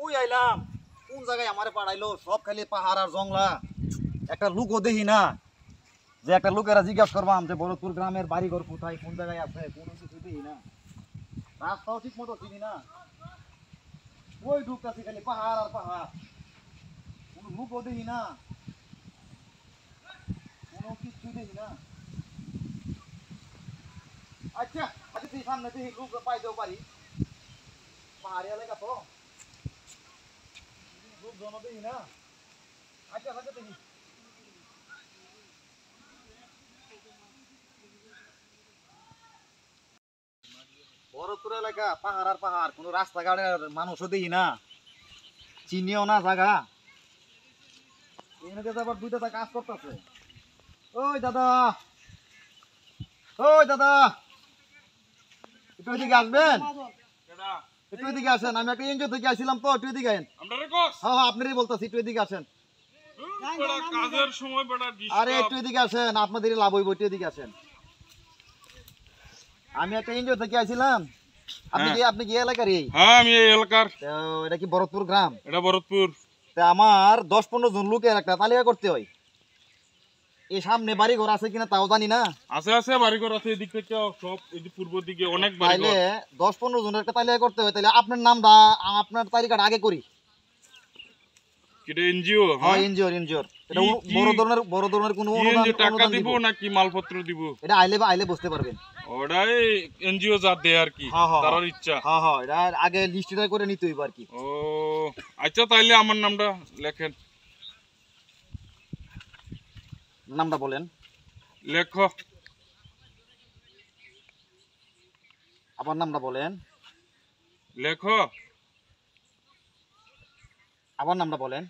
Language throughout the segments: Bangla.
কই আইলাম কোন জায়গায় আমারে পাড়াইলো সব খালি পাহাড় আর জংলা একটা লুকও দেখি না যে একটা লোকেরা জিজ্ঞাসা করবাম যে বড়পুর গ্রামের বাড়িঘর কোথায় কোন জায়গায় আছে কোনো কিছু দেখি না রাস্তাও ঠিক মতো চিনি না ওই ঢুকতাছি খালি পাহাড় আর পাহাড় কোনো লুকও দেখি না কোনো কিছু দেখি না আচ্ছা আচ্ছা তুই সামনে দেখি লুক পাইতেও পারি পাহাড়ি এলাকা তো লুক জন দেখি না আচ্ছা আচ্ছা দেখি বড়পুর এলাকা পাহাড় আর পাহাড় কোনো রাস্তাঘাটের মানুষও দেখি না চিনিও না জায়গা এখানে আবার দুইটা কাজ করতেছে ওই দাদা একটু এদিকে আসবেন একটু এদিকে আসেন আমি একটা এনজিও থেকে আসছিলাম তো একটু এদিকে আসেন হ্যাঁ আপনারই বলতেছি একটু এদিকে আসেন আরে একটু এদিকে আসেন আপনাদের লাভ হইব একটু এদিকে আসেন আমি একটা এনজিও থেকে আসছিলাম আপনি কি এলাকারই? হ্যাঁ আমি এই এলাকার। এটা কি ভরতপুর গ্রাম? এটা ভরতপুর। আমার 10-15 জন লোকের একটা তালিকা করতে হয়। এই সামনে বাড়ি ঘর আছে কিনা তাও জানি না। আছে আছে বাড়ি ঘর আছে এদিক থেকে সব এই যে পূর্ব দিকে অনেক বাড়ি ঘর। তাইলে 10-15 জনের একটা তালিকা করতে হয় তাহলে আপনার নামটা আপনার তালিকাটা আগে করি। কিটা এনজিও? হ্যাঁ এনজিও এটা বড় ধরনের কোনো অনুদান টাকা দিব নাকি মালপত্র দিব? এটা আইলে বুঝতে পারবেন। ওটাই এনজিও যা দেয় আর কি তার ইচ্ছা। হ্যাঁ এটা আগে লিস্টটা করে নিতে হইব আর কি। ও আচ্ছা তাইলে আমার নামটা লেখেন। নামটা বলেন। লেখো। আপনার নামটা বলেন। লেখো। আবার নামটা বলেন।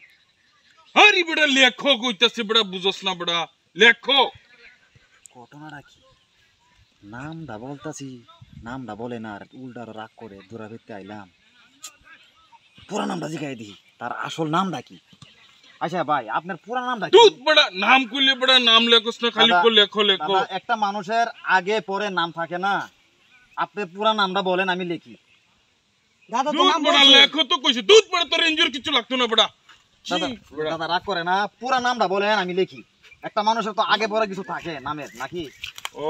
আরে বেটা লেখো কইতাছে বেটা বুঝছ না বেটা লেখো। ঘটনাটা কি? নামটা বলতাছি নামটা বলে না আর উল্টা রাগ করে দূরা ফিরতে আইলাম। পুরা নামটা জিগাই দিই তার আসল নামটা কি? আচ্ছা ভাই আপনার পুরা নামটা কি? তুই বেটা নাম কইলে বেটা নাম লেখোস না খালি কো লেখো লেখো। দাদা একটা মানুষের আগে পরে নাম থাকে না। আপনি পুরা নামটা বলেন আমি লিখি। দাদা তো নাম বড় লেখো তো কইছি দুধ বড় তোর ইনজুর কিছু লাগতো না বেটা। দাদা রাগ করে না পুরা নামটা বলেন আমি লিখি। একটা মানুষের তো আগে পরে কিছু থাকে নামের নাকি? ও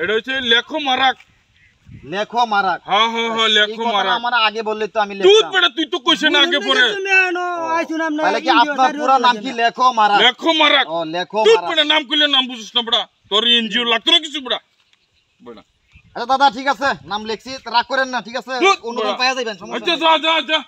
এটা হচ্ছে লেখো মারাক। লেখো মারাক। হ্যাঁ লেখো মারাক। আমার আগে বললে তো আমি লিখতাম। দুধ বেটা তুই তো কইছ না আগে পরে। তাহলে কি আপনার পুরা নাম কি লেখো মারাক? লেখো মারাক। ও লেখো দুধ মারাক। বেটা নাম কইলে নাম বুঝছ না বেটা তোর এনজিও লাগতো না কিছু বেটা। বেটা আচ্ছা দাদা ঠিক আছে নাম লিখছি রাগ করেন না ঠিক আছে অনুদান পাওয়া যাবেন সমস্যা আচ্ছা যা